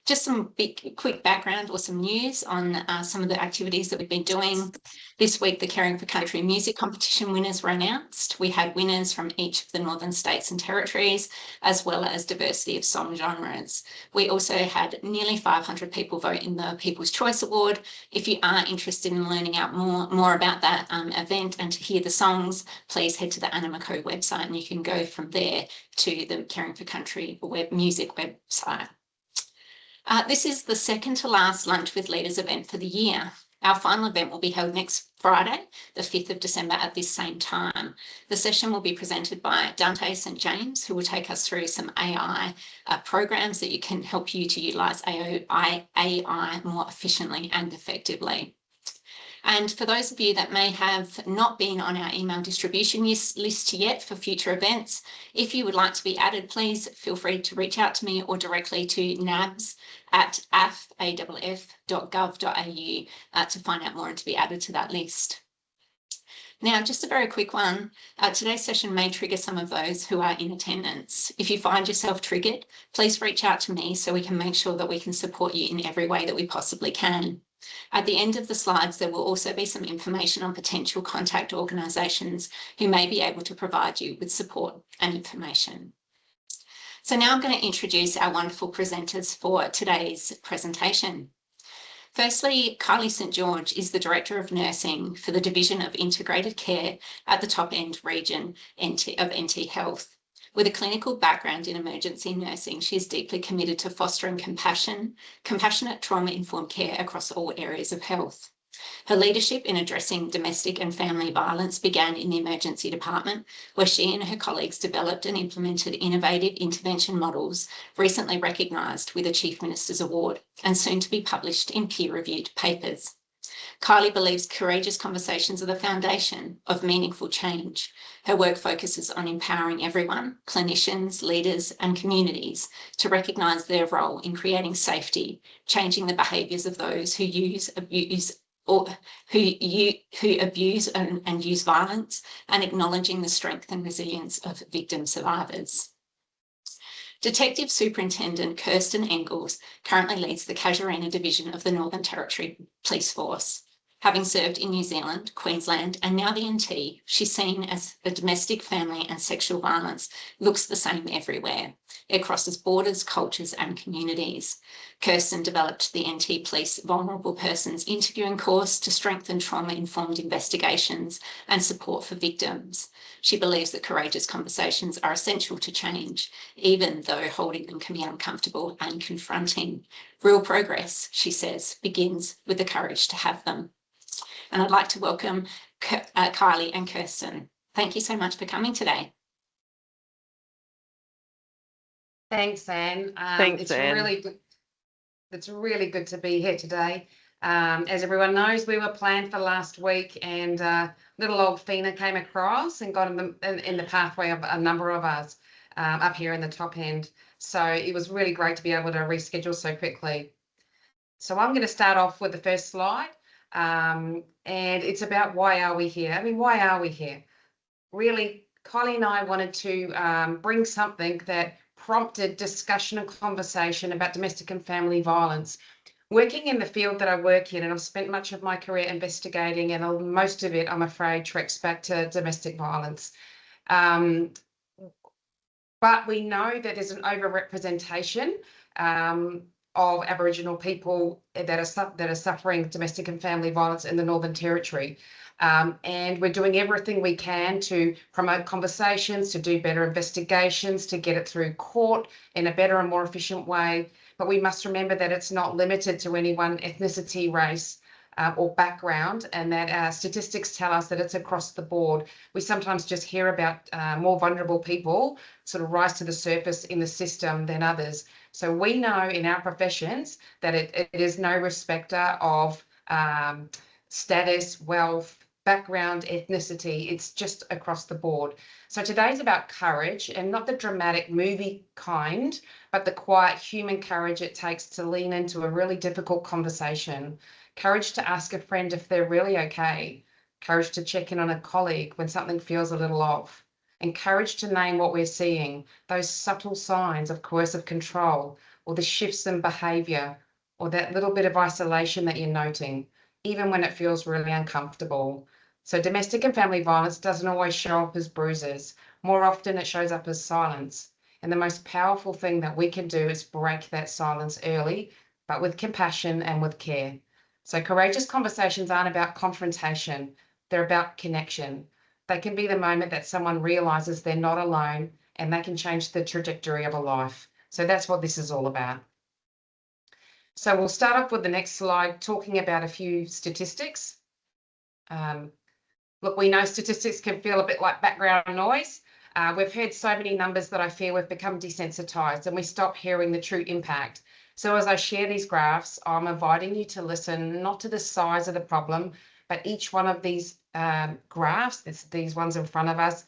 Just some quick background or some news on some of the activities that we've been doing. This week, the Caring for Country music competition winners were announced. We had winners from each of the northern states and territories, as well as diversity of song genres. We also had nearly 500 people vote in the People's Choice Award. If you are interested in learning out more about that event and to hear the songs, please head to the Animico website and you can go from there to the Caring for Country music website. This is the second to last Lunch with Leaders event for the year. Our final event will be held next Friday, the 5th of December at this same time. The session will be presented by Dante St. James, who will take us through some AI programs that can help you to utilise AI more efficiently and effectively. And for those of you that may have not been on our email distribution list yet for future events, if you would like to be added, please feel free to reach out to me or directly to nabs@aff.gov.au to find out more and to be added to that list. Now, just a very quick one. Today's session may trigger some of those who are in attendance. If you find yourself triggered, please reach out to me so we can make sure that we can support you in every way that we possibly can. At the end of the slides, there will also be some information on potential contact organisations who may be able to provide you with support and information. So now I'm going to introduce our wonderful presenters for today's presentation. Firstly, Kylee St. George is the Director of Nursing for the Division of Integrated Care at the Top End region of NT Health. With a clinical background in emergency nursing, she is deeply committed to fostering compassionate trauma-informed care across all areas of health. Her leadership in addressing domestic and family violence began in the emergency department, where she and her colleagues developed and implemented innovative intervention models recently recognised with a Chief Minister's Award and soon to be published in peer-reviewed papers. Kylee believes courageous conversations are the foundation of meaningful change. Her work focuses on empowering everyone, clinicians, leaders, and communities to recognise their role in creating safety, changing the behaviours of those who abuse and use violence, and acknowledging the strength and resilience of victim survivors. Detective Superintendent Kirsten Engels currently leads the Casuarina Division of the Northern Territory Police Force. Having served in New Zealand, Queensland, and now the NT, she's seen as the domestic, family, and sexual violence looks the same everywhere. It crosses borders, cultures, and communities. Kirsten developed the NT Police Vulnerable Persons Interviewing course to strengthen trauma-informed investigations and support for victims. She believes that courageous conversations are essential to change, even though holding them can be uncomfortable and confronting. Real progress, she says, begins with the courage to have them. And I'd like to welcome Kylee and Kirsten. Thank you so much for coming today. Thanks, Anne. It's really good to be here today. As everyone knows, we were planned for last week, and little old Fina came across and got in the pathway of a number of us up here in the Top End. So it was really great to be able to reschedule so quickly. So I'm going to start off with the first slide. And it's about why are we here? I mean, why are we here? Really, Kylee and I wanted to bring something that prompted discussion and conversation about domestic and family violence. Working in the field that I work in, and I've spent much of my career investigating, and most of it, I'm afraid, tracks back to domestic violence. But we know that there's an overrepresentation of Aboriginal people that are suffering domestic and family violence in the Northern Territory. And we're doing everything we can to promote conversations, to do better investigations, to get it through court in a better and more efficient way. But we must remember that it's not limited to any one ethnicity, race, or background, and that statistics tell us that it's across the board. We sometimes just hear about more vulnerable people sort of rise to the surface in the system than others. So we know in our professions that it is no respecter of status, wealth, background, ethnicity. It's just across the board. So today's about courage, and not the dramatic movie kind, but the quiet human courage it takes to lean into a really difficult conversation. Courage to ask a friend if they're really okay. Courage to check in on a colleague when something feels a little off. And courage to name what we're seeing, those subtle signs of coercive control, or the shifts in behaviour, or that little bit of isolation that you're noting, even when it feels really uncomfortable. So domestic and family violence doesn't always show up as bruises. More often it shows up as silence. And the most powerful thing that we can do is break that silence early, but with compassion and with care. So courageous conversations aren't about confrontation, they're about connection. They can be the moment that someone realizes they're not alone and they can change the trajectory of a life. So that's what this is all about. So we'll start off with the next slide talking about a few statistics. Look, we know statistics can feel a bit like background noise. We've heard so many numbers that I fear we've become desensitized and we stop hearing the true impact. So as I share these graphs, I'm inviting you to listen not to the size of the problem, but each one of these graphs, these ones in front of us,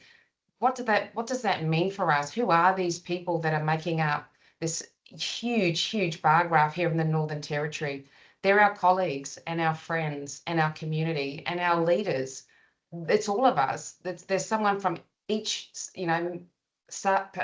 what does that mean for us? Who are these people that are making up this huge bar graph here in the Northern Territory? They're our colleagues and our friends and our community and our leaders. It's all of us. There's someone from each, part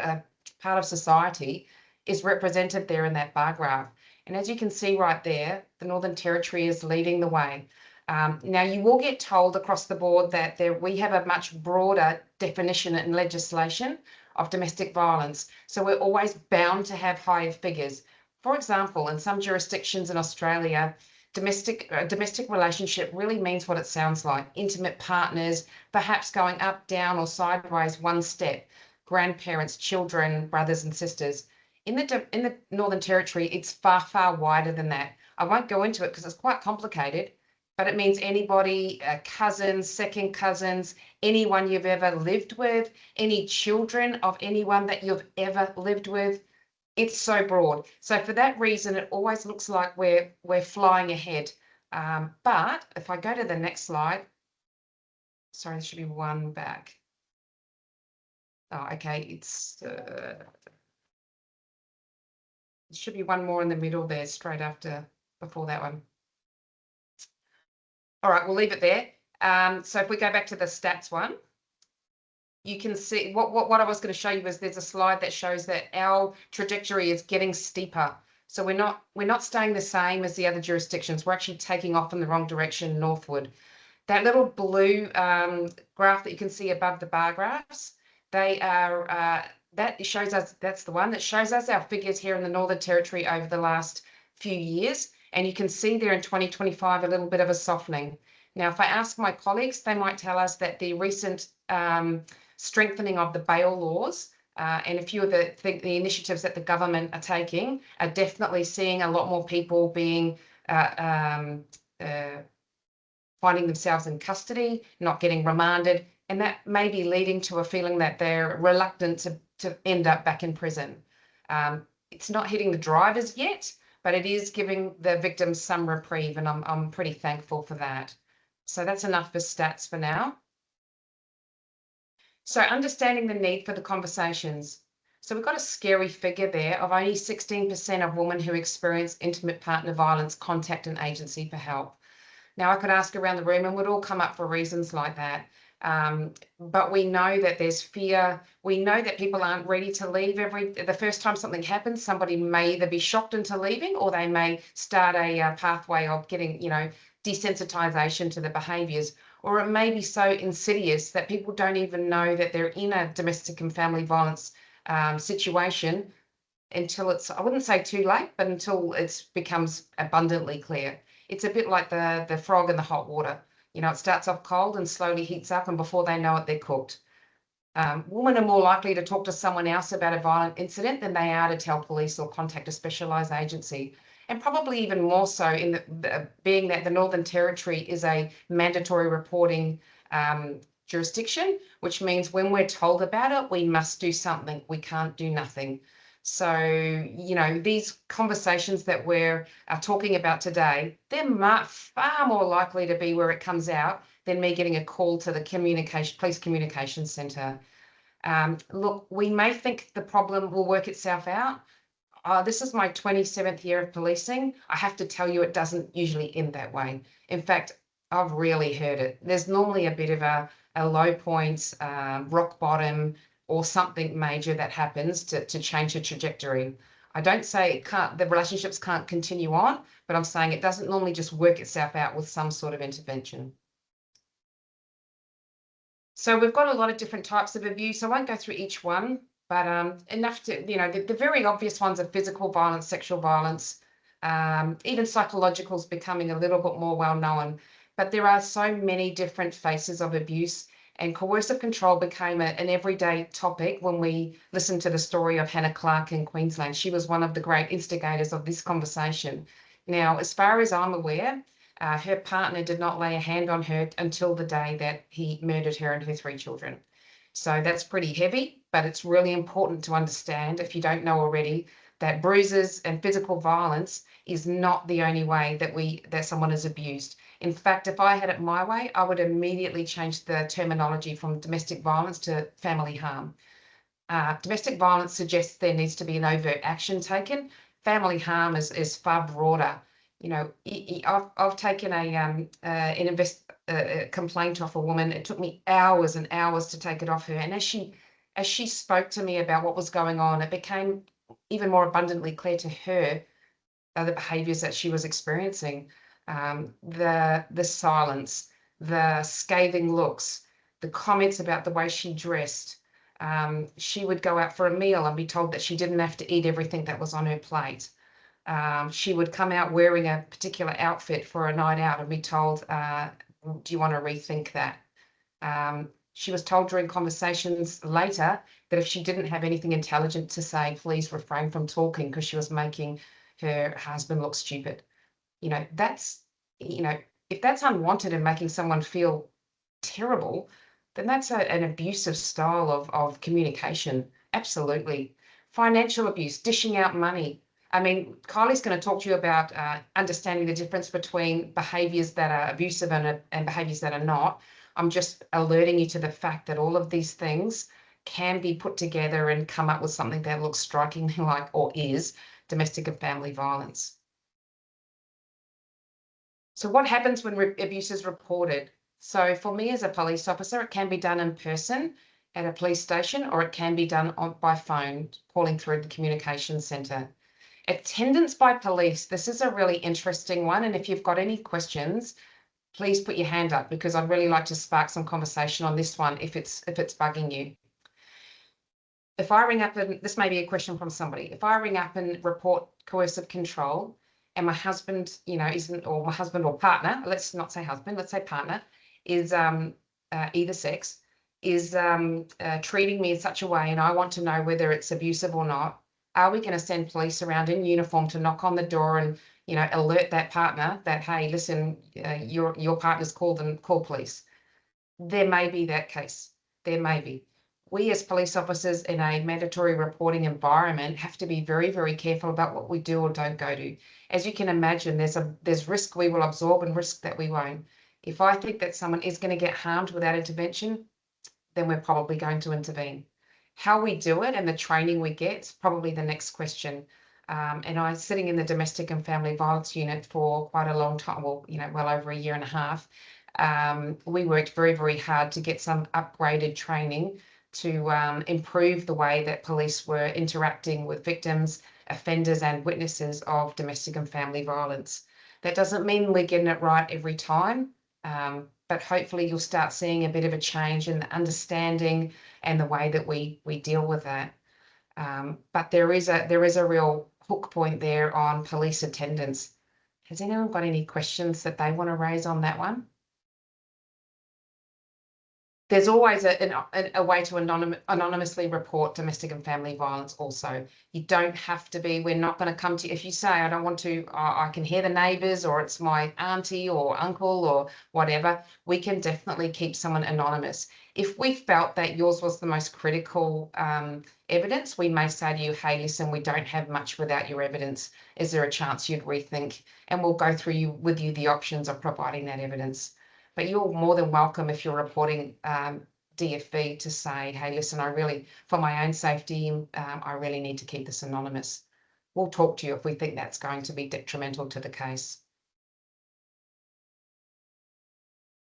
of society is represented there in that bar graph. And as you can see right there, the Northern Territory is leading the way. Now, you will get told across the board that we have a much broader definition in legislation of domestic violence. So we're always bound to have higher figures. For example, in some jurisdictions in Australia, domestic relationship really means what it sounds like: intimate partners, perhaps going up, down, or sideways one step, grandparents, children, brothers and sisters. In the Northern Territory, it's far wider than that. I won't go into it because it's quite complicated, but it means anybody, cousins, second cousins, anyone you've ever lived with, any children of anyone that you've ever lived with. It's so broad. So for that reason, it always looks like we're flying ahead. But if I go to the next slide, sorry, there should be one back. Oh, okay, it should be one more in the middle there, straight after, before that one. All right, we'll leave it there. So if we go back to the stats one, you can see what I was going to show you is there's a slide that shows that our trajectory is getting steeper. So we're not staying the same as the other jurisdictions. We're actually taking off in the wrong direction northward. That little blue graph that you can see above the bar graphs, they are that shows us, that's the one that shows us our figures here in the Northern Territory over the last few years. And you can see there in 2025 a little bit of a softening. Now, if I ask my colleagues, they might tell us that the recent strengthening of the bail laws and a few of the initiatives that the government are taking are definitely seeing a lot more people being finding themselves in custody, not getting remanded, and that may be leading to a feeling that they're reluctant to end up back in prison. It's not hitting the drivers yet, but it is giving the victims some reprieve, and I'm pretty thankful for that. So that's enough for stats for now. So understanding the need for the conversations. So we've got a scary figure there of only 16% of women who experience intimate partner violence contact an agency for help. Now, I could ask around the room and would all come up for reasons like that. But we know that there's fear. We know that people aren't ready to leave. The first time something happens, somebody may either be shocked into leaving, or they may start a pathway of getting, desensitization to the behaviors, or it may be so insidious that people don't even know that they're in a domestic and family violence situation until it's, I wouldn't say too late, but until it becomes abundantly clear. It's a bit like the frog in the hot water. It starts off cold and slowly heats up, and before they know it, they're cooked. Women are more likely to talk to someone else about a violent incident than they are to tell police or contact a specialised agency. And probably even more so in being that the Northern Territory is a mandatory reporting jurisdiction, which means when we're told about it, we must do something. We can't do nothing. So, these conversations that we're talking about today, they're far more likely to be where it comes out than me getting a call to the police communications centre. Look, we may think the problem will work itself out. This is my 27th year of policing. I have to tell you, it doesn't usually end that way. In fact, I've really heard it. There's normally a bit of a low point, rock bottom, or something major that happens to change the trajectory. I don't say the relationships can't continue on, but I'm saying it doesn't normally just work itself out with some sort of intervention. So we've got a lot of different types of abuse. I won't go through each one, but enough to, the very obvious ones are physical violence, sexual violence, even psychological is becoming a little bit more well known. But there are so many different faces of abuse, and coercive control became an everyday topic when we listened to the story of Hannah Clark in Queensland. She was one of the great instigators of this conversation. Now, as far as I'm aware, her partner did not lay a hand on her until the day that he murdered her and her 3 children. So that's pretty heavy, but it's really important to understand, if you don't know already, that bruises and physical violence is not the only way that someone is abused. In fact, if I had it my way, I would immediately change the terminology from domestic violence to family harm. Domestic violence suggests there needs to be an overt action taken. Family harm is far broader. I've taken a complaint off a woman. It took me hours and hours to take it off her. And as she spoke to me about what was going on, it became even more abundantly clear to her the behaviors that she was experiencing, the silence, the scathing looks, the comments about the way she dressed. She would go out for a meal and be told that she didn't have to eat everything that was on her plate. She would come out wearing a particular outfit for a night out and be told, do you want to rethink that? She was told during conversations later that if she didn't have anything intelligent to say, please refrain from talking because she was making her husband look stupid. That's, if that's unwanted and making someone feel terrible, then that's an abusive style of communication. Absolutely. Financial abuse, dishing out money. I mean, Kylie's going to talk to you about understanding the difference between behaviours that are abusive and behaviours that are not. I'm just alerting you to the fact that all of these things can be put together and come up with something that looks strikingly like, or is, domestic and family violence. So what happens when abuse is reported? So for me as a police officer, it can be done in person at a police station, or it can be done by phone, calling through the communications centre. Attendance by police, this is a really interesting one. And if you've got any questions, please put your hand up, because I'd really like to spark some conversation on this one if it's bugging you. If I ring up, and this may be a question from somebody, if I ring up and report coercive control, and my husband, isn't, or my husband or partner, let's not say husband, let's say partner, is either sex, is treating me in such a way, and I want to know whether it's abusive or not, are we going to send police around in uniform to knock on the door and, alert that partner that, hey, listen, your partner's called and call police? There may be that case. There may be. We as police officers in a mandatory reporting environment have to be very, very careful about what we do or don't go to. As you can imagine, there's risk we will absorb and risk that we won't. If I think that someone is going to get harmed without intervention, then we're probably going to intervene. How we do it and the training we get is probably the next question. And I was sitting in the domestic and family violence unit for quite a long time, well over a year and a half. We worked very, very hard to get some upgraded training to improve the way that police were interacting with victims, offenders and witnesses of domestic and family violence. That doesn't mean we're getting it right every time, but hopefully you'll start seeing a bit of a change in the understanding and the way that we deal with that. But there is a real hook point there on police attendance. Has anyone got any questions that they want to raise on that one? There's always a way to anonymously report domestic and family violence also. You don't have to be, we're not going to come to you. If you say, I don't want to, I can hear the neighbours, or it's my auntie or uncle or whatever, we can definitely keep someone anonymous. If we felt that yours was the most critical evidence, we may say to you, hey, listen, we don't have much without your evidence. Is there a chance you'd rethink? And we'll go through with you the options of providing that evidence. But you're more than welcome, if you're reporting DFV, to say, hey, listen, for my own safety, I really need to keep this anonymous. We'll talk to you if we think that's going to be detrimental to the case.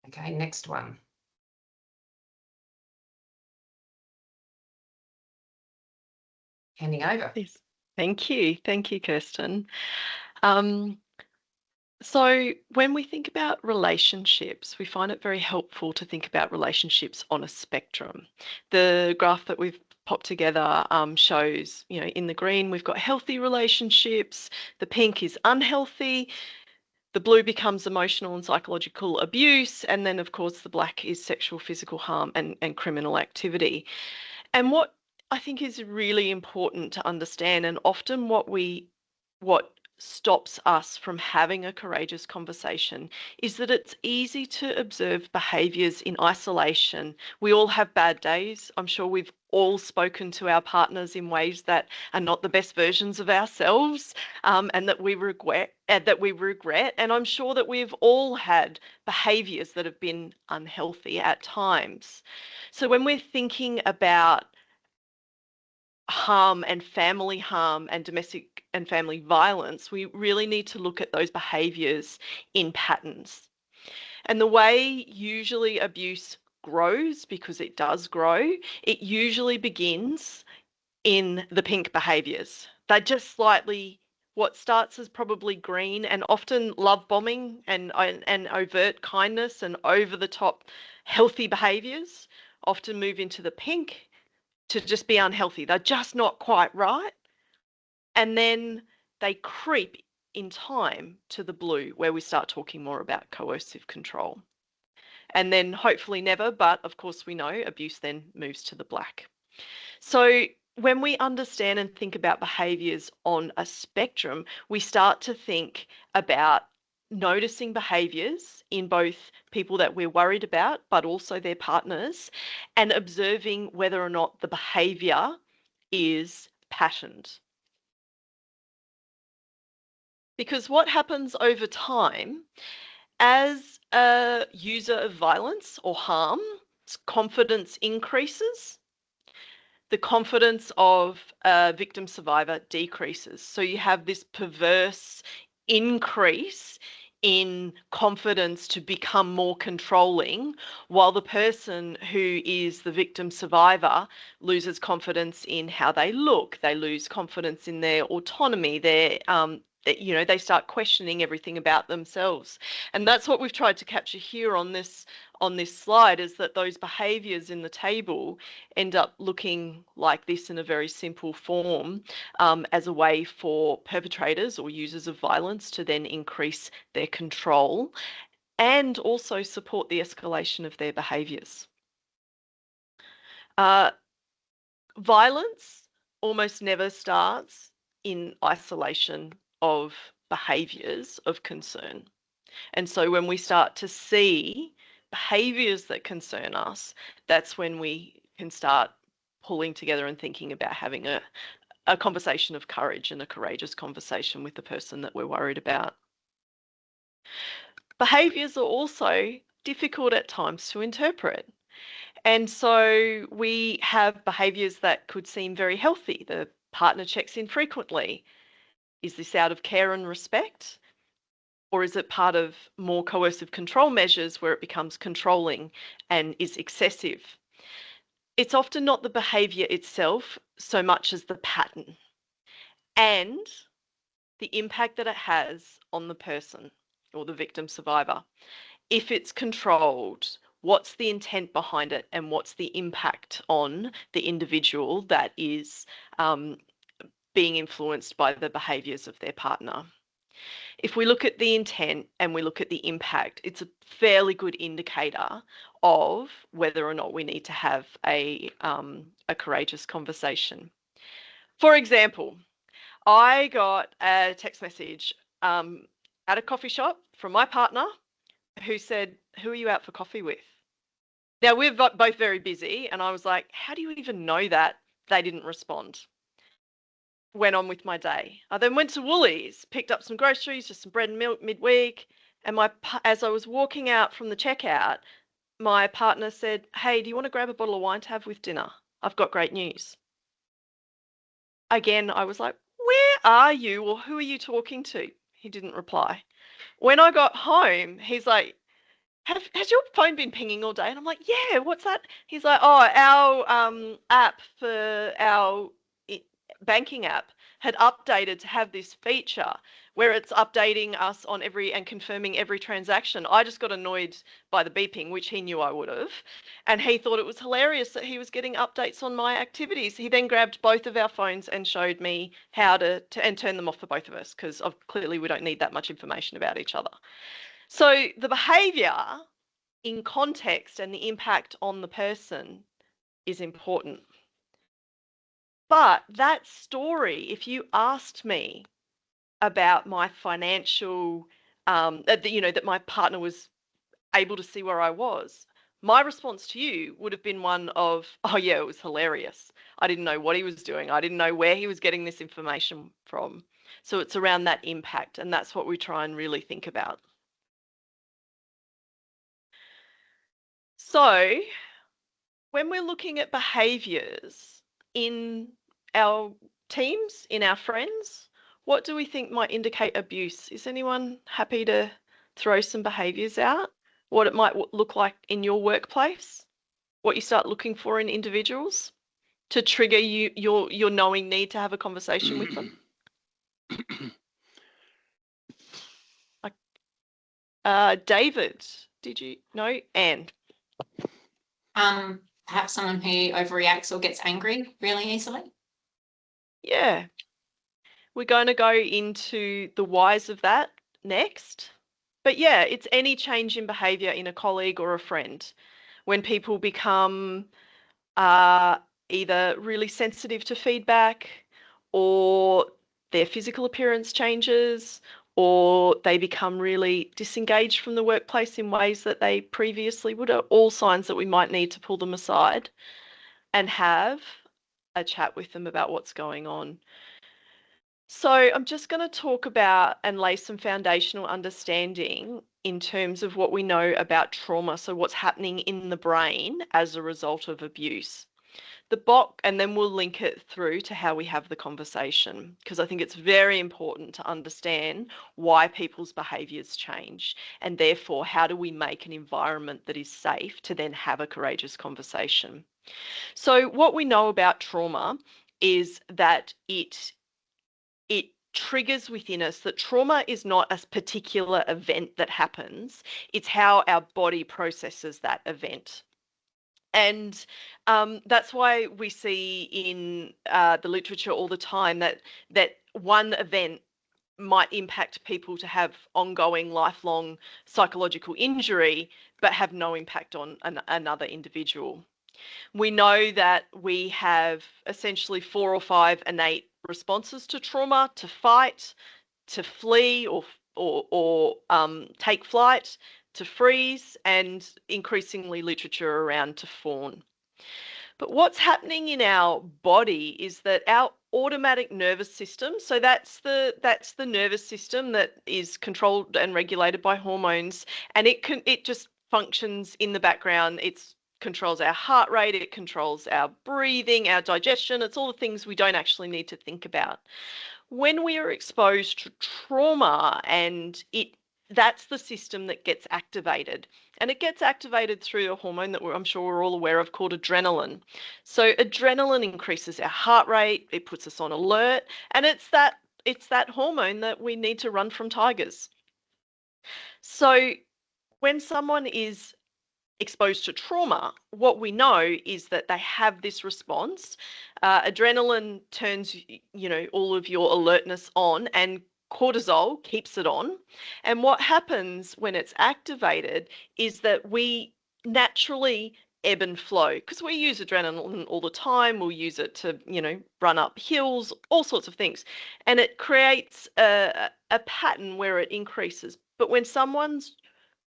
Okay, next one. Handing over. Yes. Thank you. Thank you, Kirsten. So when we think about relationships, we find it very helpful to think about relationships on a spectrum. The graph that we've popped together shows, in the green, we've got healthy relationships, the pink is unhealthy, the blue becomes emotional and psychological abuse, and then, of course, the black is sexual, physical harm and criminal activity. And what I think is really important to understand, and often what stops us from having a courageous conversation, is that it's easy to observe behaviors in isolation. We all have bad days. I'm sure we've all spoken to our partners in ways that are not the best versions of ourselves, and that we regret. And I'm sure that we've all had behaviors that have been unhealthy at times. So when we're thinking about harm and domestic and family violence, we really need to look at those behaviours in patterns. And the way usually abuse grows, because it does grow, it usually begins in the pink behaviours. They're just slightly, what starts as probably green and often love bombing and overt kindness and over the top healthy behaviours often move into the pink to just be unhealthy. They're just not quite right. And then they creep in time to the blue, where we start talking more about coercive control. And then hopefully never, but of course we know abuse then moves to the black. So when we understand and think about behaviours on a spectrum, we start to think about noticing behaviours in both people that we're worried about, but also their partners, and observing whether or not the behaviour is patterned. Because what happens over time, as a user of violence or harm, confidence increases, the confidence of a victim survivor decreases. So you have this perverse increase in confidence to become more controlling, while the person who is the victim survivor loses confidence in how they look. They lose confidence in their autonomy, they start questioning everything about themselves. And that's what we've tried to capture here on this slide, is that those behaviours in the table end up looking like this in a very simple form, as a way for perpetrators or users of violence to then increase their control and also support the escalation of their behaviours. Violence almost never starts in isolation of behaviours of concern. And so when we start to see behaviours that concern us, that's when we can start pulling together and thinking about having a conversation of courage and a courageous conversation with the person that we're worried about. Behaviours are also difficult at times to interpret. And so we have behaviours that could seem very healthy. The partner checks in frequently. Is this out of care and respect? Or is it part of more coercive control measures where it becomes controlling and is excessive? It's often not the behaviour itself so much as the pattern and the impact that it has on the person or the victim survivor. If it's controlled, what's the intent behind it and what's the impact on the individual that is being influenced by the behaviours of their partner? If we look at the intent and we look at the impact, it's a fairly good indicator of whether or not we need to have a courageous conversation. For example, I got a text message at a coffee shop from my partner who said, "Who are you out for coffee with?" Now, we're both very busy, and I was like, how do you even know that? They didn't respond. Went on with my day. I then went to Woolies, picked up some groceries, just some bread and milk midweek, and as I was walking out from the checkout, my partner said, "Hey, do you want to grab a bottle of wine to have with dinner? I've got great news." Again, I was like, "Where are you, or who are you talking to?" He didn't reply. When I got home, he's like, has your phone been pinging all day? And I'm like, "Yeah, what's that?" He's like, "Oh, our app for our banking app had updated to have this feature where it's updating us on and confirming every transaction. I just got annoyed by the beeping, which he knew I would have. And he thought it was hilarious that he was getting updates on my activities. He then grabbed both of our phones and showed me how to and turn them off for both of us, because clearly we don't need that much information about each other. So the behavior in context and the impact on the person is important. But that story, if you asked me about my financial, that my partner was able to see where I was, my response to you would have been one of, oh yeah, it was hilarious. I didn't know what he was doing. I didn't know where he was getting this information from. So it's around that impact, and that's what we try and really think about. So when we're looking at behaviors in our teams, in our friends, what do we think might indicate abuse? Is anyone happy to throw some behaviors out? What it might look like in your workplace? What you start looking for in individuals to trigger your knowing need to have a conversation with them? David, did you know? Anne? Perhaps someone who overreacts or gets angry really easily. Yeah. We're going to go into the whys of that next. But yeah, it's any change in behavior in a colleague or a friend. When people become either really sensitive to feedback, or their physical appearance changes, or they become really disengaged from the workplace in ways that they previously would, are all signs that we might need to pull them aside and have a chat with them about what's going on. So I'm just going to talk about and lay some foundational understanding in terms of what we know about trauma. So what's happening in the brain as a result of abuse. And then we'll link it through to how we have the conversation, because I think it's very important to understand why people's behaviours change, and therefore how do we make an environment that is safe to then have a courageous conversation. So what we know about trauma is that it triggers within us that trauma is not a particular event that happens, it's how our body processes that event. And that's why we see in the literature all the time that one event might impact people to have ongoing, lifelong psychological injury, but have no impact on another individual. We know that we have essentially 4 or 5 innate responses to trauma: to fight, to flee or take flight, to freeze, and increasingly literature around to fawn. But what's happening in our body is that our automatic nervous system, so that's the nervous system that is controlled and regulated by hormones, and it just functions in the background. It controls our heart rate, it controls our breathing, our digestion. It's all the things we don't actually need to think about. When we are exposed to trauma, and that's the system that gets activated. And it gets activated through a hormone that I'm sure we're all aware of called adrenaline. So adrenaline increases our heart rate, it puts us on alert, and it's that hormone that we need to run from tigers. So when someone is exposed to trauma, what we know is that they have this response. Adrenaline turns, all of your alertness on, and cortisol keeps it on. And what happens when it's activated is that we naturally ebb and flow, because we use adrenaline all the time. We'll use it to, run up hills, all sorts of things. And it creates a pattern where it increases. But when someone's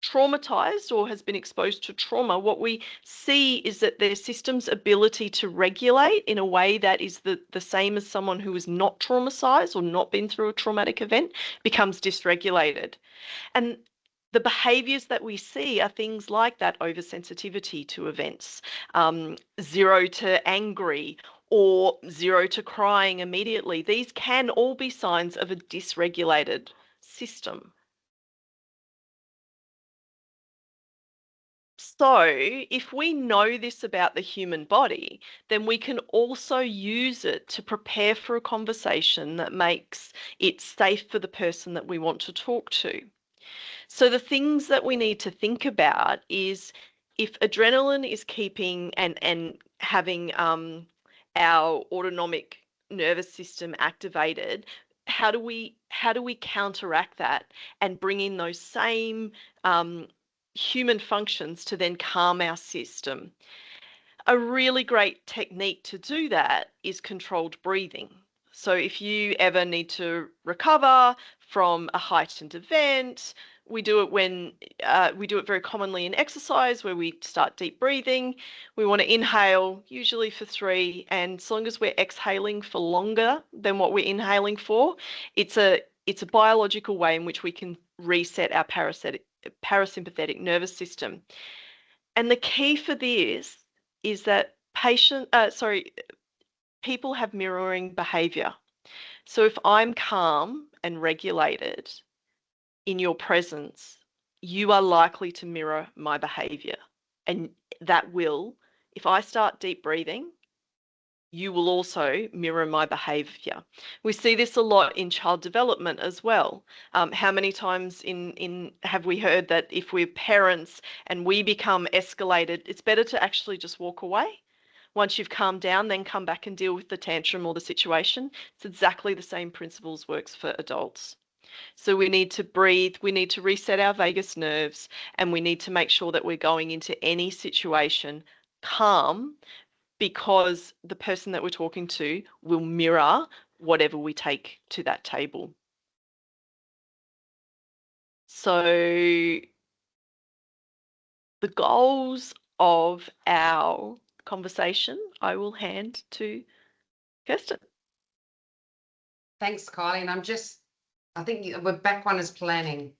traumatized or has been exposed to trauma, what we see is that their system's ability to regulate in a way that is the same as someone who is not traumatized or not been through a traumatic event becomes dysregulated. And the behaviors that we see are things like that oversensitivity to events, 0 to angry, or 0 to crying immediately. These can all be signs of a dysregulated system. So if we know this about the human body, then we can also use it to prepare for a conversation that makes it safe for the person that we want to talk to. So the things that we need to think about is if adrenaline is keeping and having our autonomic nervous system activated, how do we counteract that and bring in those same human functions to then calm our system? A really great technique to do that is controlled breathing. So if you ever need to recover from a heightened event, we do it very commonly in exercise where we start deep breathing. We want to inhale, usually for 3, and so long as we're exhaling for longer than what we're inhaling for, it's a biological way in which we can reset our parasympathetic nervous system. And the key for this is that people have mirroring behavior. So if I'm calm and regulated in your presence, you are likely to mirror my behavior. And that will, if I start deep breathing, you will also mirror my behavior. We see this a lot in child development as well. How many times have we heard that if we're parents and we become escalated, it's better to actually just walk away? Once you've calmed down, then come back and deal with the tantrum or the situation. It's exactly the same principles works for adults. So we need to breathe, we need to reset our vagus nerves, and we need to make sure that we're going into any situation calm, because the person that we're talking to will mirror whatever we take to that table. So the goals of our conversation, I will hand to Kirsten. Thanks, Kylie. And I think we're back one is planning.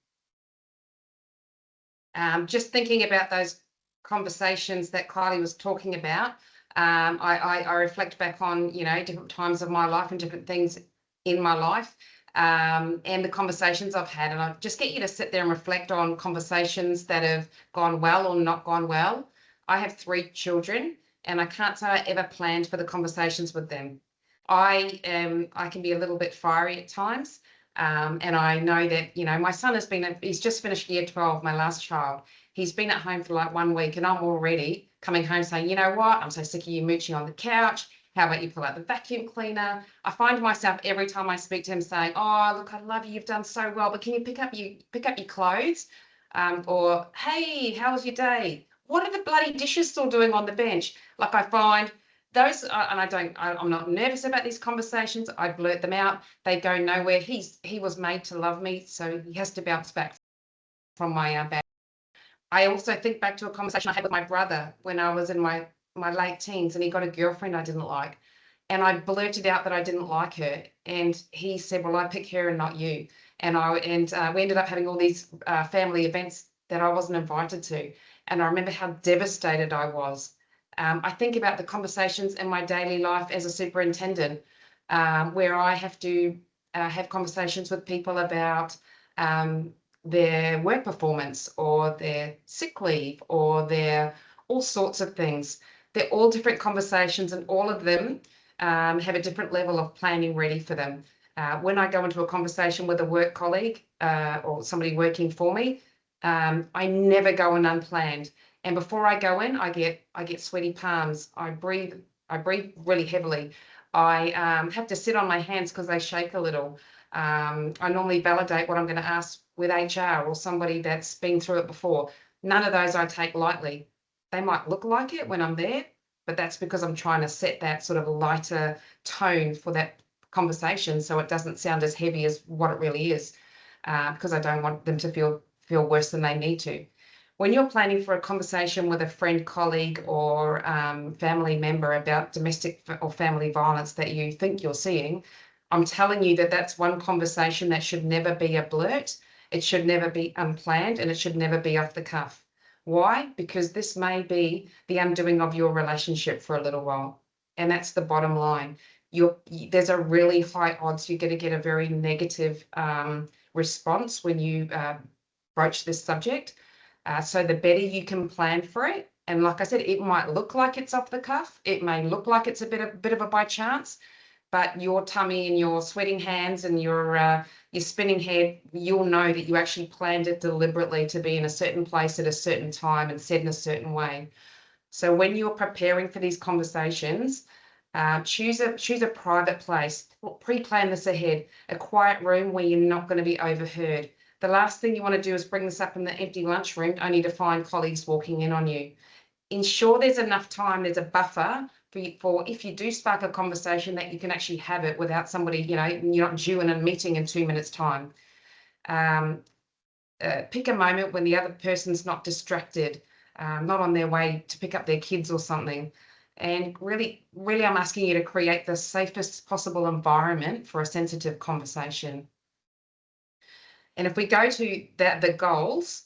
Just thinking about those conversations that Kylie was talking about, I reflect back on, different times of my life and different things in my life, and the conversations I've had. And I just get you to sit there and reflect on conversations that have gone well or not gone well. I have 3 children, and I can't say I ever planned for the conversations with them. I can be a little bit fiery at times. And I know that, my son he's just finished year 12, my last child. He's been at home for like 1 week, and I'm already coming home saying, you know what, I'm so sick of you mooching on the couch. How about you pull out the vacuum cleaner? I find myself every time I speak to him saying, oh, look, I love you, you've done so well, but can you pick up your clothes? Or, hey, how was your day? What are the bloody dishes still doing on the bench? Like, I find those, and I'm not nervous about these conversations. I blurt them out. They go nowhere. He was made to love me, so he has to bounce back from my bad. I also think back to a conversation I had with my brother when I was in my late teens, and he got a girlfriend I didn't like, and I blurted out that I didn't like her, and he said, well, I pick her and not you. And we ended up having all these family events that I wasn't invited to, and I remember how devastated I was. I think about the conversations in my daily life as a superintendent, where I have to have conversations with people about their work performance or their sick leave or their all sorts of things. They're all different conversations, and all of them have a different level of planning ready for them. When I go into a conversation with a work colleague or somebody working for me, I never go in unplanned. And before I go in, I get sweaty palms. I breathe really heavily. I have to sit on my hands because they shake a little. I normally validate what I'm going to ask with HR or somebody that's been through it before. None of those I take lightly. They might look like it when I'm there, but that's because I'm trying to set that sort of lighter tone for that conversation so it doesn't sound as heavy as what it really is, because I don't want them to feel worse than they need to. When you're planning for a conversation with a friend, colleague, or family member about domestic or family violence that you think you're seeing, I'm telling you that that's one conversation that should never be a blurt. It should never be unplanned, and it should never be off the cuff. Why? Because this may be the undoing of your relationship for a little while. And that's the bottom line. There's a really high odds you're going to get a very negative response when you broach this subject. So the better you can plan for it. And like I said, it might look like it's off the cuff. It may look like it's a bit of a by chance, but your tummy and your sweating hands and your spinning head, you'll know that you actually planned it deliberately to be in a certain place at a certain time and said in a certain way. So when you're preparing for these conversations, choose a private place, pre-plan this ahead, a quiet room where you're not going to be overheard. The last thing you want to do is bring this up in the empty lunchroom only to find colleagues walking in on you. Ensure there's enough time, there's a buffer for if you do spark a conversation that you can actually have it without somebody, you're not due in a meeting in 2 minutes time. Pick a moment when the other person's not distracted, not on their way to pick up their kids or something. And really, I'm asking you to create the safest possible environment for a sensitive conversation. And if we go to the goals,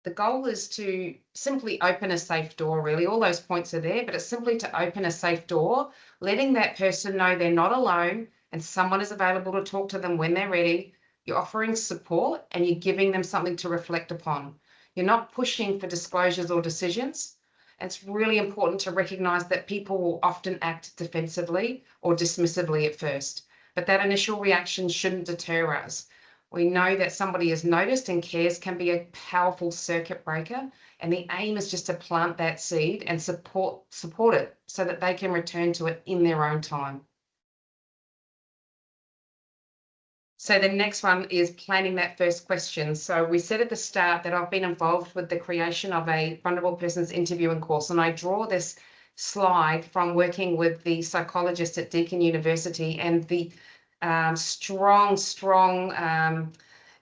the goal is to simply open a safe door, really. All those points are there, but it's simply to open a safe door, letting that person know they're not alone and someone is available to talk to them when they're ready. You're offering support and you're giving them something to reflect upon. You're not pushing for disclosures or decisions. It's really important to recognize that people will often act defensively or dismissively at first, but that initial reaction shouldn't deter us. We know that somebody is noticed and cares can be a powerful circuit breaker, and the aim is just to plant that seed and support it so that they can return to it in their own time. So the next one is planning that first question. So we said at the start that I've been involved with the creation of a vulnerable person's interviewing course, and I draw this slide from working with the psychologist at Deakin University and the strong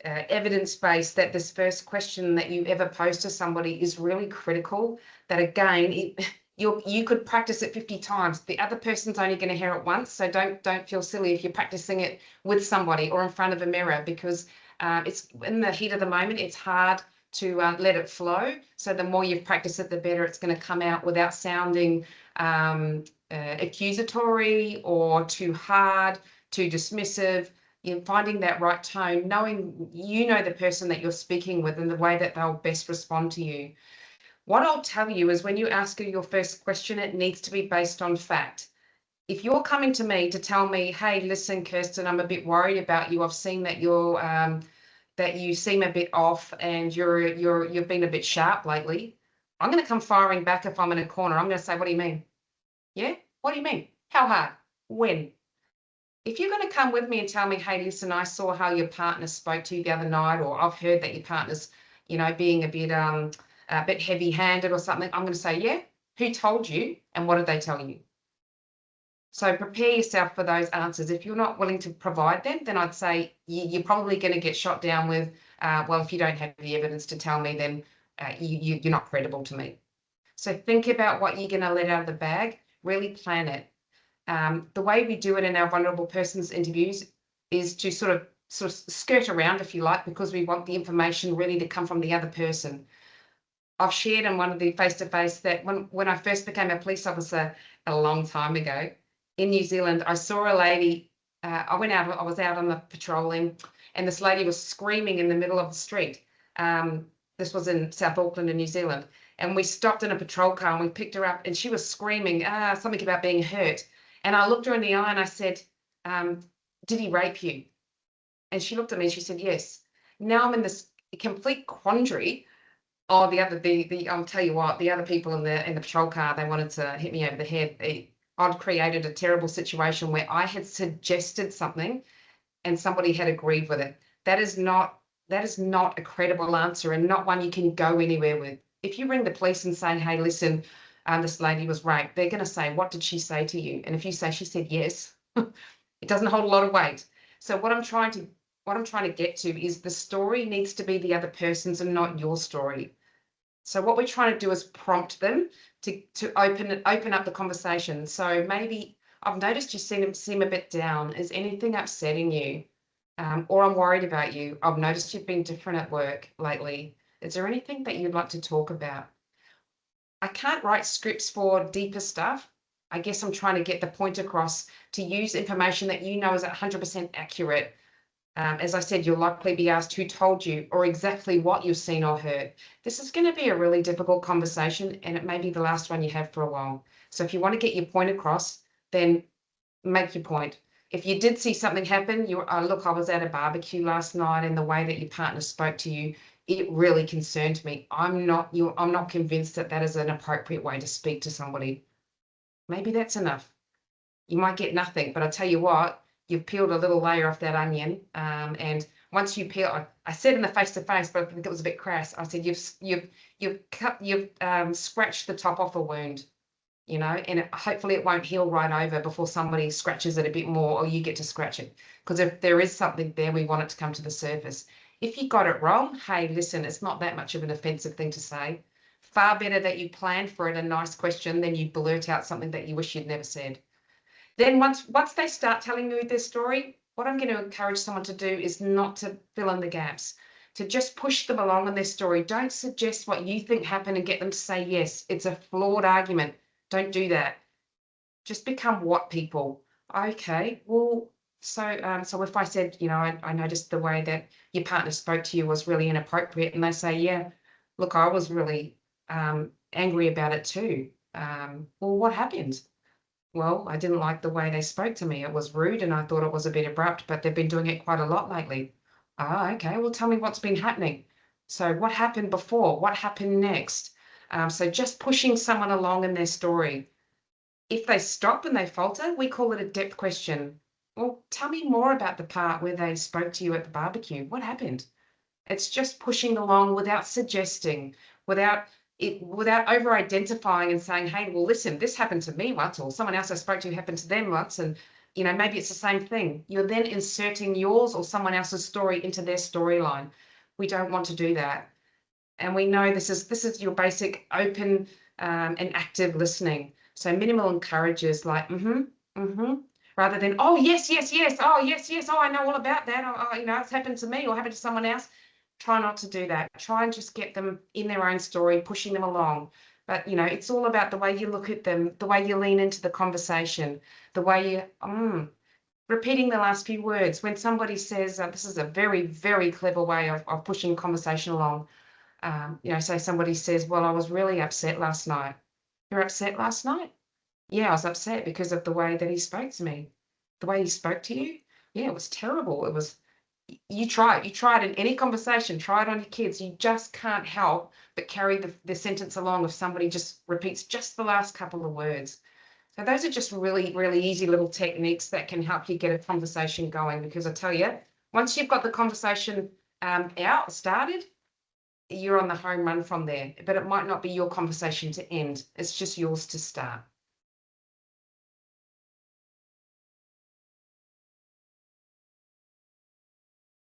evidence base that this first question that you ever pose to somebody is really critical. That again, you could practice it 50 times. The other person's only going to hear it once, so don't feel silly if you're practicing it with somebody or in front of a mirror, because it's in the heat of the moment. It's hard to let it flow. So the more you've practiced it, the better it's going to come out without sounding accusatory or too hard, too dismissive. You're finding that right tone, knowing the person that you're speaking with and the way that they'll best respond to you. What I'll tell you is when you ask your first question, it needs to be based on fact. If you're coming to me to tell me, hey, listen, Kirsten, I'm a bit worried about you. I've seen that that you seem a bit off and you've been a bit sharp lately. I'm going to come firing back if I'm in a corner. I'm going to say, what do you mean? Yeah? What do you mean? How hard? When? If you're going to come with me and tell me, hey, listen, I saw how your partner spoke to you the other night, or I've heard that your partner's, being a bit heavy-handed or something, I'm going to say, yeah, who told you and what did they tell you? So prepare yourself for those answers. If you're not willing to provide them, then I'd say you're probably going to get shot down with, well, if you don't have the evidence to tell me, then you're not credible to me. So think about what you're going to let out of the bag, really plan it. The way we do it in our vulnerable persons interviews is to sort of skirt around, if you like, because we want the information really to come from the other person. I've shared in one of the face-to-face that when I first became a police officer a long time ago in New Zealand, I saw a lady, I was out on the patrolling, and this lady was screaming in the middle of the street. This was in South Auckland in New Zealand. And we stopped in a patrol car and we picked her up and she was screaming, something about being hurt. And I looked her in the eye and I said, did he rape you? And she looked at me and she said, yes. Now I'm in this complete quandary. Oh, I'll tell you what, the other people in the patrol car, they wanted to hit me over the head. I'd created a terrible situation where I had suggested something and somebody had agreed with it. That is not a credible answer and not one you can go anywhere with. If you ring the police and say, hey, listen, this lady was raped, they're going to say, what did she say to you? And if you say she said yes, it doesn't hold a lot of weight. So what I'm trying to get to is the story needs to be the other person's and not your story. So what we're trying to do is prompt them to open up the conversation. So maybe I've noticed you seem a bit down. Is anything upsetting you? Or I'm worried about you. I've noticed you've been different at work lately. Is there anything that you'd like to talk about? I can't write scripts for deeper stuff. I guess I'm trying to get the point across to use information that is 100% accurate As I said, you'll likely be asked who told you or exactly what you've seen or heard. This is going to be a really difficult conversation, and it may be the last one you have for a while. So if you want to get your point across, then make your point. If you did see something happen, look, I was at a barbecue last night, and the way that your partner spoke to you, it really concerned me. I'm not convinced that that is an appropriate way to speak to somebody. Maybe that's enough. You might get nothing, but I tell you what, you've peeled a little layer off that onion. And once you peel, I said in the face-to-face, but I think it was a bit crass. I said, you've scratched the top off a wound, you know, and hopefully it won't heal right over before somebody scratches it a bit more, or you get to scratch it. Because if there is something there, we want it to come to the surface. If you got it wrong, hey, listen, it's not that much of an offensive thing to say. Far better that you plan for it, a nice question, than you blurt out something that you wish you'd never said. Then once they start telling you their story, what I'm going to encourage someone to do is not to fill in the gaps, to just push them along in their story. Don't suggest what you think happened and get them to say yes. It's a flawed argument. Don't do that. Just become what people. Okay, well, so if I said, you know, I noticed the way that your partner spoke to you was really inappropriate, and they say, yeah, look, I was really angry about it too. Well, what happened? Well, I didn't like the way they spoke to me. It was rude and I thought it was a bit abrupt, but they've been doing it quite a lot lately. Ah, okay. Well, tell me what's been happening. So what happened before? What happened next? So just pushing someone along in their story. If they stop and they falter, we call it a depth question. Well, tell me more about the part where they spoke to you at the barbecue. What happened? It's just pushing along without suggesting, without over identifying and saying, hey, well, listen, this happened to me once, or someone else I spoke to happened to them once, and you know, maybe it's the same thing. You're then inserting yours or someone else's story into their storyline. We don't want to do that. And we know this is your basic open and active listening. So minimal encourages like rather than, oh yes, yes, yes, oh yes, yes, oh I know all about that. Oh, you know, it's happened to me or happened to someone else. Try not to do that. Try and just get them in their own story, pushing them along. But you know, it's all about the way you look at them, the way you lean into the conversation, the way you repeating the last few words. When somebody says, this is a very, very clever way of pushing conversation along. You know, say somebody says, well, I was really upset last night. You're upset last night? Yeah, I was upset because of the way that he spoke to me. The way he spoke to you? Yeah, it was terrible. It was, you try it in any conversation, try it on your kids. You just can't help but carry the sentence along if somebody just repeats just the last couple of words. So those are just really, really easy little techniques that can help you get a conversation going, because I tell you, once you've got the conversation started, you're on the home run from there, but it might not be your conversation to end. It's just yours to start.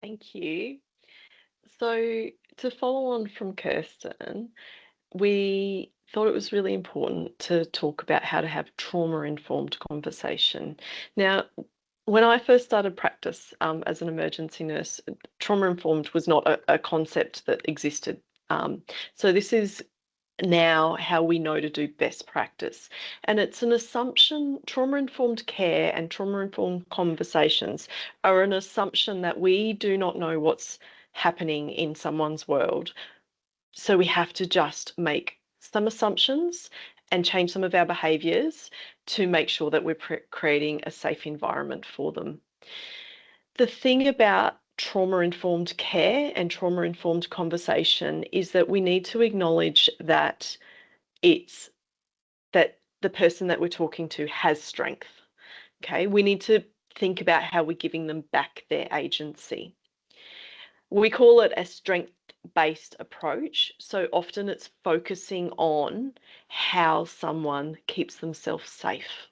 Thank you. So to follow on from Kirsten, we thought it was really important to talk about how to have trauma-informed conversation. Now, when I first started practice as an emergency nurse, trauma-informed was not a concept that existed. So this is now how we know to do best practice. And it's an assumption, trauma-informed care and trauma-informed conversations are an assumption that we do not know what's happening in someone's world. So we have to just make some assumptions and change some of our behaviours to make sure that we're creating a safe environment for them. The thing about trauma-informed care and trauma-informed conversation is that we need to acknowledge that that the person that we're talking to has strength. Okay, we need to think about how we're giving them back their agency. We call it a strength-based approach. So often it's focusing on how someone keeps themselves safe.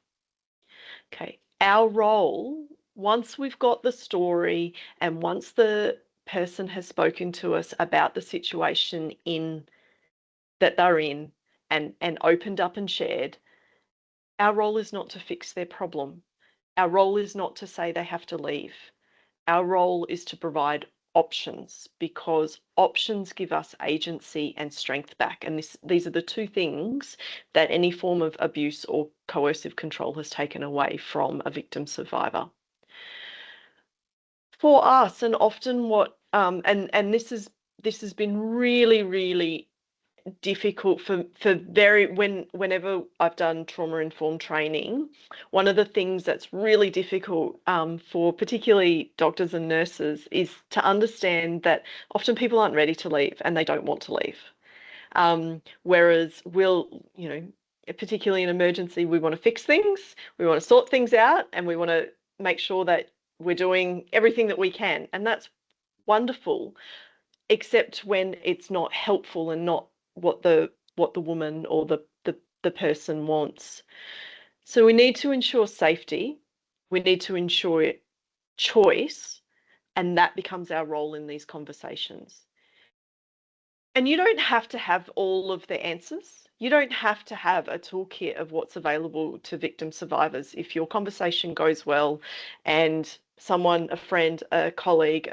Okay, our role, once we've got the story and once the person has spoken to us about the situation that they're in and opened up and shared, our role is not to fix their problem. Our role is not to say they have to leave. Our role is to provide options, because options give us agency and strength back. And these are the two things that any form of abuse or coercive control has taken away from a victim survivor. For us, and often what and this has been really, really difficult for whenever I've done trauma-informed training, one of the things that's really difficult for particularly doctors and nurses is to understand that often people aren't ready to leave and they don't want to leave. Whereas particularly in emergency, we want to fix things, we want to sort things out, and we want to make sure that we're doing everything that we can. And that's wonderful, except when it's not helpful and not what the woman or the person wants. So we need to ensure safety, we need to ensure choice, and that becomes our role in these conversations. And you don't have to have all of the answers. You don't have to have a toolkit of what's available to victim survivors. If your conversation goes well and someone, a friend, a colleague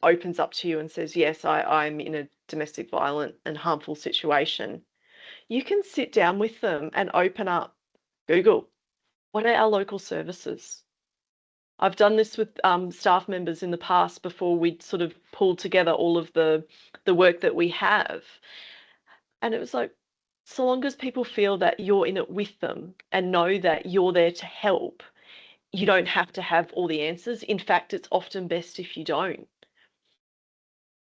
opens up to you and says, yes, I'm in a domestic violent and harmful situation, you can sit down with them and open up Google. What are our local services? I've done this with staff members in the past before we'd sort of pulled together all of the work that we have. And it was like, so long as people feel that you're in it with them and know that you're there to help, you don't have to have all the answers. In fact, it's often best if you don't.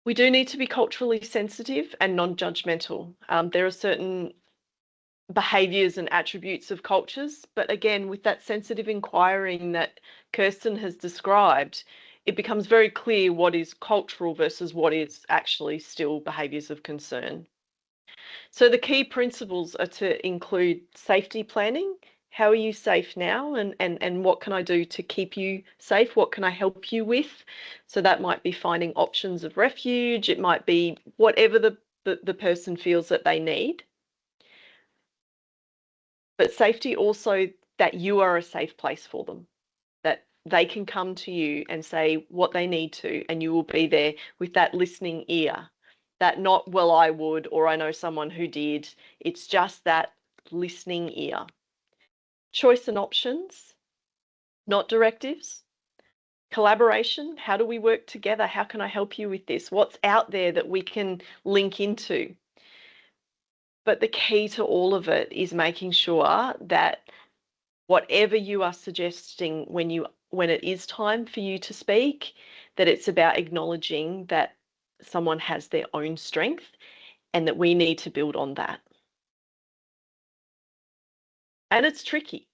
We do need to be culturally sensitive and non-judgmental. There are certain behaviours and attributes of cultures, but again, with that sensitive inquiring that Kirsten has described, it becomes very clear what is cultural versus what is actually still behaviours of concern. So the key principles are to include safety planning. How are you safe now? And what can I do to keep you safe? What can I help you with? So that might be finding options of refuge. It might be whatever the person feels that they need. But safety also that you are a safe place for them, that they can come to you and say what they need to, and you will be there with that listening ear. That not, well, I would, or I know someone who did. It's just that listening ear. Choice and options, not directives. Collaboration, how do we work together? How can I help you with this? What's out there that we can link into? But the key to all of it is making sure that whatever you are suggesting when it is time for you to speak, that it's about acknowledging that someone has their own strength and that we need to build on that. And it's tricky.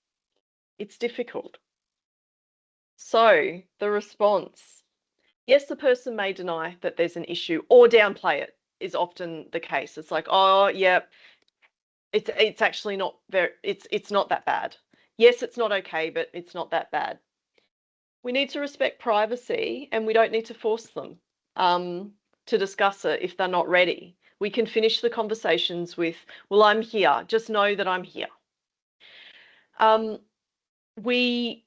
It's difficult. So the response, yes, the person may deny that there's an issue or downplay it is often the case. It's like, oh, yeah, it's actually not it's not that bad. Yes, it's not okay, but it's not that bad. We need to respect privacy and we don't need to force them to discuss it if they're not ready. We can finish the conversations with, well, I'm here. Just know that I'm here. We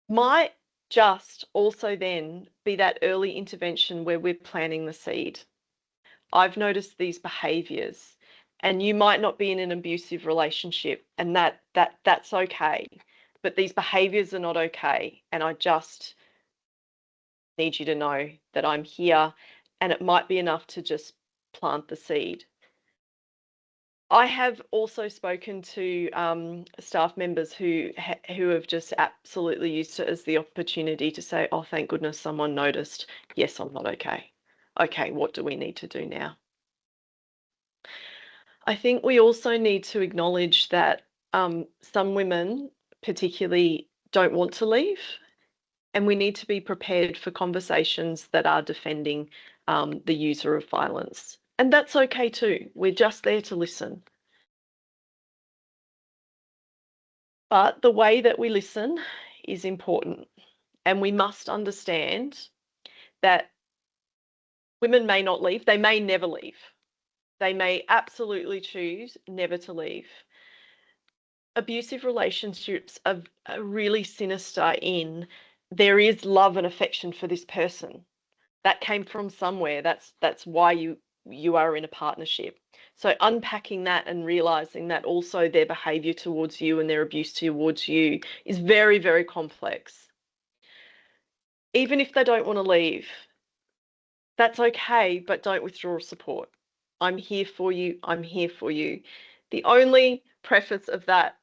might just also then be that early intervention where we're planting the seed. I've noticed these behaviours, and you might not be in an abusive relationship, and that's okay. But these behaviours are not okay, and I just need you to know that I'm here, and it might be enough to just plant the seed. I have also spoken to staff members who have just absolutely used it as the opportunity to say, oh, thank goodness someone noticed. Yes, I'm not okay. Okay, what do we need to do now? I think we also need to acknowledge that some women particularly don't want to leave, and we need to be prepared for conversations that are defending the user of violence. And that's okay too. We're just there to listen. But the way that we listen is important. And we must understand that women may not leave. They may never leave. They may absolutely choose never to leave. Abusive relationships are really sinister in there is love and affection for this person. That came from somewhere. That's why you are in a partnership. So unpacking that and realizing that also their behavior towards you and their abuse towards you is very, very complex. even if they don't want to leave, that's okay, but don't withdraw support. I'm here for you. I'm here for you. The only preface of that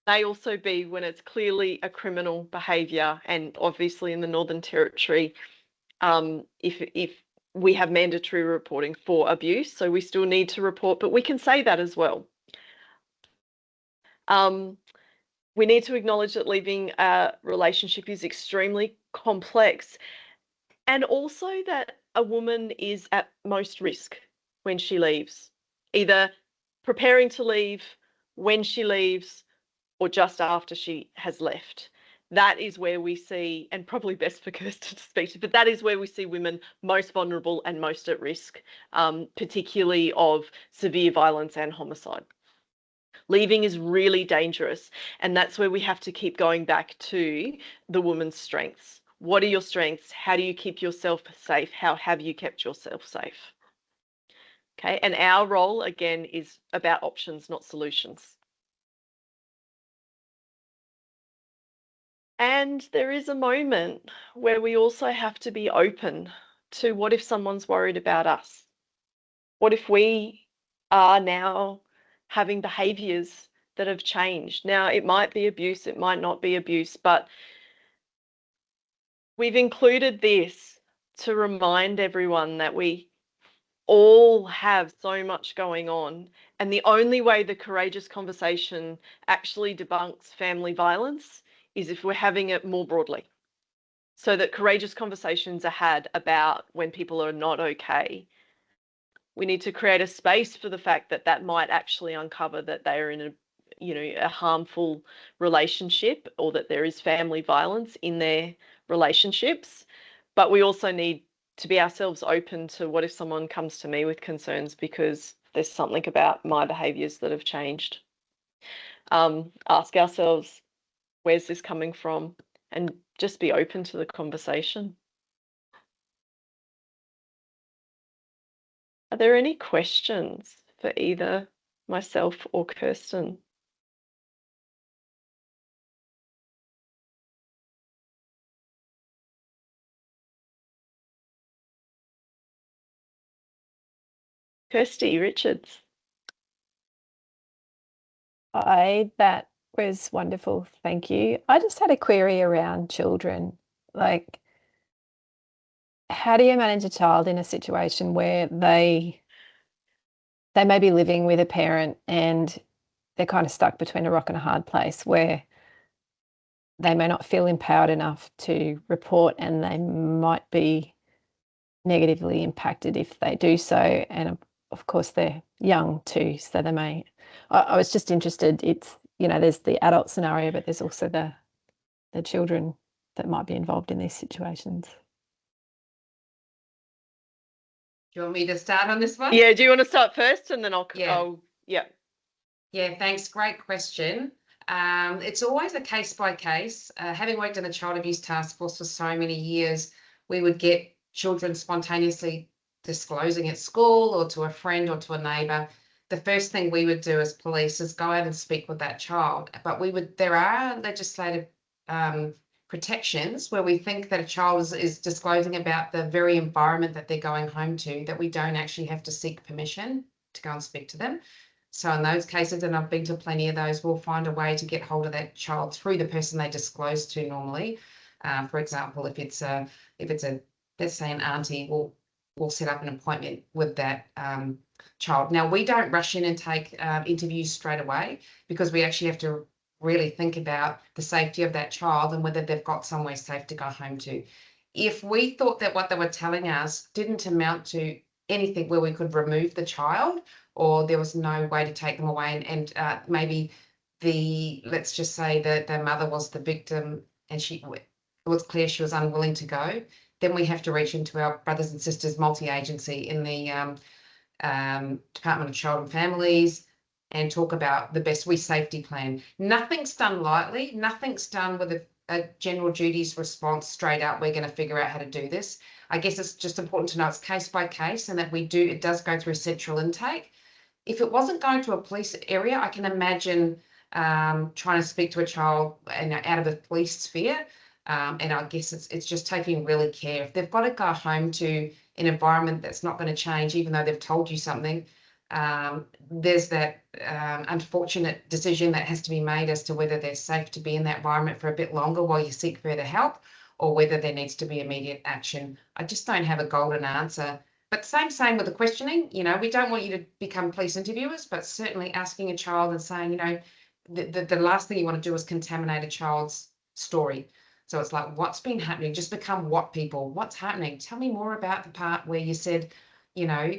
may also be when it's clearly a criminal behaviour, and obviously in the Northern Territory, if we have mandatory reporting for abuse, so we still need to report, but we can say that as well. We need to acknowledge that leaving a relationship is extremely complex, and also that a woman is at most risk when she leaves, either preparing to leave, when she leaves, or just after she has left. That is where we see, and probably best for Kirsten to speak to, but that is where we see women most vulnerable and most at risk, particularly of severe violence and homicide. Leaving is really dangerous, and that's where we have to keep going back to the woman's strengths. What are your strengths? How do you keep yourself safe? How have you kept yourself safe? Okay, and our role, again, is about options, not solutions. And there is a moment where we also have to be open to what if someone's worried about us? What if we are now having behaviours that have changed? Now, it might be abuse, it might not be abuse, but we've included this to remind everyone that we all have so much going on. And the only way the courageous conversation actually debunks family violence is if we're having it more broadly. So that courageous conversations are had about when people are not okay. We need to create a space for the fact that that might actually uncover that they are in a harmful relationship, or that there is family violence in their relationships. But we also need to be ourselves open to what if someone comes to me with concerns because there's something about my behaviours that have changed. Ask ourselves, where's this coming from? And just be open to the conversation. Are there any questions for either myself or Kirsten? Kirsty Richards. That was wonderful. Thank you. I just had a query around children. Like, how do you manage a child in a situation where they may be living with a parent and they're kind of stuck between a rock and a hard place, where they may not feel empowered enough to report, and they might be negatively impacted if they do so, and of course they're young too, so they may. I was just interested, it's, there's the adult scenario, but there's also the children that might be involved in these situations. Do you want me to start on this one? Yeah, do you want to start first and then Yeah. Yeah, thanks. Great question. It's always a case by case. Having worked in the Child Abuse Task Force for so many years, we would get children spontaneously disclosing at school or to a friend or to a neighbour. The first thing we would do as police is go out and speak with that child. But there are legislative protections where we think that a child is disclosing about the very environment that they're going home to, that we don't actually have to seek permission to go and speak to them. So in those cases, and I've been to plenty of those, we'll find a way to get hold of that child through the person they disclose to normally. For example, if it's a let's say an auntie, we'll set up an appointment with that child. Now, we don't rush in and take interviews straight away, because we actually have to really think about the safety of that child and whether they've got somewhere safe to go home to. If we thought that what they were telling us didn't amount to anything where we could remove the child, or there was no way to take them away, and maybe let's just say that their mother was the victim and it was clear she was unwilling to go, then we have to reach into our brothers and sisters multi-agency in the Department of Child and Families and talk about the best safety plan. Nothing's done lightly. Nothing's done with a general duties response straight up. We're going to figure out how to do this. I guess it's just important to know it's case by case, and that it does go through central intake. If it wasn't going to a police area, I can imagine trying to speak to a child out of a police sphere. And I guess it's just taking really care. If they've got to go home to an environment that's not going to change, even though they've told you something, there's that unfortunate decision that has to be made as to whether they're safe to be in that environment for a bit longer while you seek further help, or whether there needs to be immediate action. I just don't have a golden answer. But same with the questioning. You know, we don't want you to become police interviewers, but certainly asking a child and saying, you know, the last thing you want to do is contaminate a child's story. So it's like, what's been happening? Just become what people, what's happening? Tell me more about the part where you said, you know,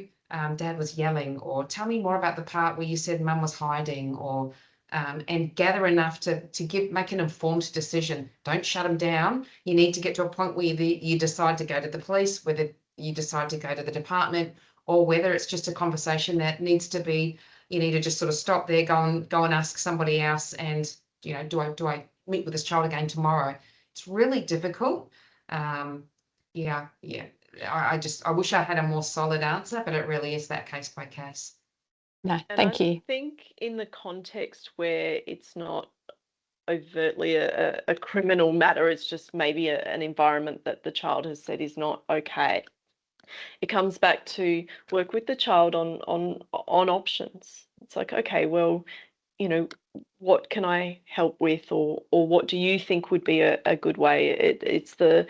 dad was yelling, or tell me more about the part where you said mum was hiding, or and gather enough to make an informed decision. Don't shut them down. You need to get to a point where you decide to go to the police, whether you decide to go to the department, or whether it's just a conversation that needs to be, you need to just sort of stop there, go and ask somebody else, and, you know, do I meet with this child again tomorrow? It's really difficult. Yeah. I wish I had a more solid answer, but it really is that case by case. No, And thank you. I think in the context where it's not overtly a criminal matter, it's just maybe an environment that the child has said is not okay. It comes back to work with the child on options. It's like, okay, well, you know, what can I help with, or what do you think would be a good way? It's the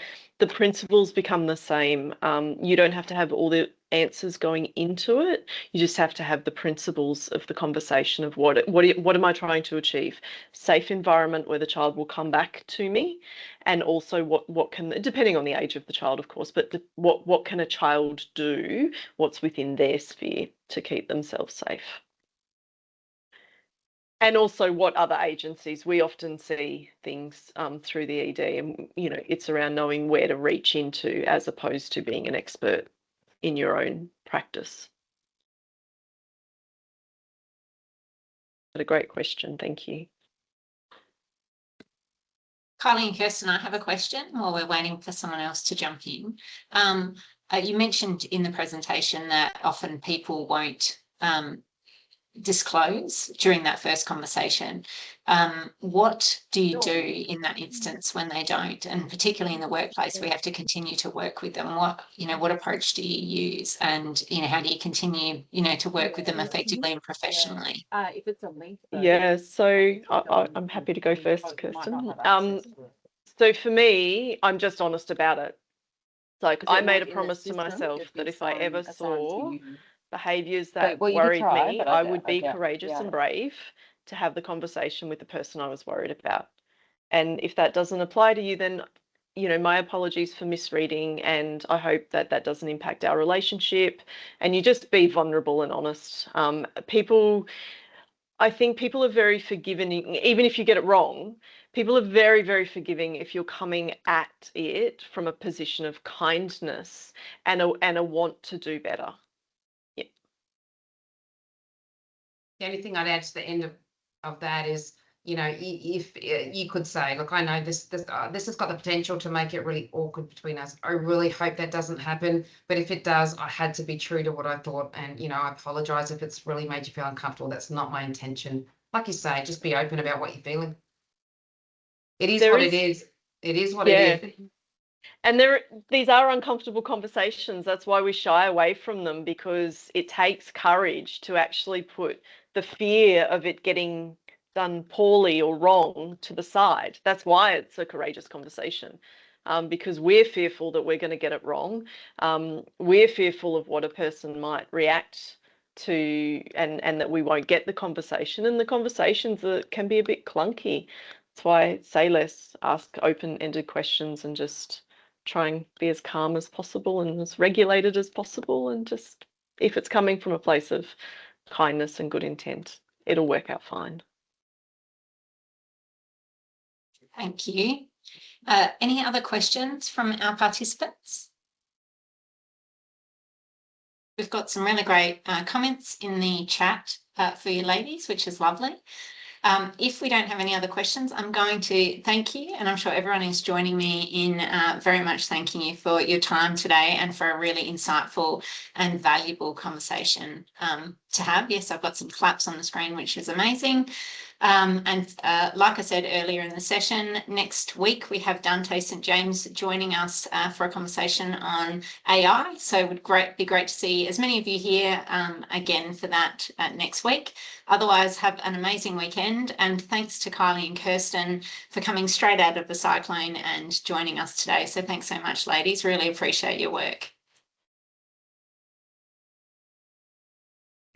principles become the same. You don't have to have all the answers going into it. You just have to have the principles of the conversation of what am I trying to achieve? Safe environment where the child will come back to me, and also what can, depending on the age of the child, of course, but what can a child do? What's within their sphere to keep themselves safe? And also what other agencies, we often see things through the ED, and, you know, it's around knowing where to reach into as opposed to being an expert in your own practice. But a great question, thank you. Kylee and Kirsten, I have a question while we're waiting for someone else to jump in. You mentioned in the presentation that often people won't disclose during that first conversation. What do you do in that instance when they don't? And particularly in the workplace, we have to continue to work with them. What approach do you use? And, you know, how do you continue, you know, to work with them effectively and professionally? If it's a link. Yeah, so I'm happy to go first, Kirsten. So for me, I'm just honest about it. Like, I made a promise to myself that if I ever saw behaviours that worried me, I would be courageous and brave to have the conversation with the person I was worried about. And if that doesn't apply to you, then, you know, my apologies for misreading, and I hope that that doesn't impact our relationship. And you just be vulnerable and honest. I think people are very forgiving, even if you get it wrong. People are very, very forgiving if you're coming at it from a position of kindness and a want to do better. Yeah. The only thing I'd add to the end of that is, you know, if you could say, look, I know this has got the potential to make it really awkward between us. I really hope that doesn't happen. But if it does, I had to be true to what I thought. And, you know, I apologize if it's really made you feel uncomfortable. That's not my intention. Like you say, just be open about what you're feeling. It is what it is. It is what it is. And these are uncomfortable conversations. That's why we shy away from them, because it takes courage to actually put the fear of it getting done poorly or wrong to the side. That's why it's a courageous conversation, because we're fearful that we're going to get it wrong. We're fearful of what a person might react to, and that we won't get the conversation. And the conversations can be a bit clunky. That's why say less, ask open-ended questions, and just try and be as calm as possible and as regulated as possible. And just, if it's coming from a place of kindness and good intent, it'll work out fine. Thank you. Any other questions from our participants? We've got some really great comments in the chat for you ladies, which is lovely. If we don't have any other questions, I'm going to thank you, and I'm sure everyone is joining me in very much thanking you for your time today and for a really insightful and valuable conversation to have. Yes, I've got some claps on the screen, which is amazing. Like I said earlier in the session, next week we have Dante St. James joining us for a conversation on AI. So it would be great to see as many of you here again for that next week. Otherwise, have an amazing weekend. And thanks to Kylee and Kirsten for coming straight out of the cyclone and joining us today. So thanks so much, ladies. Really appreciate your work.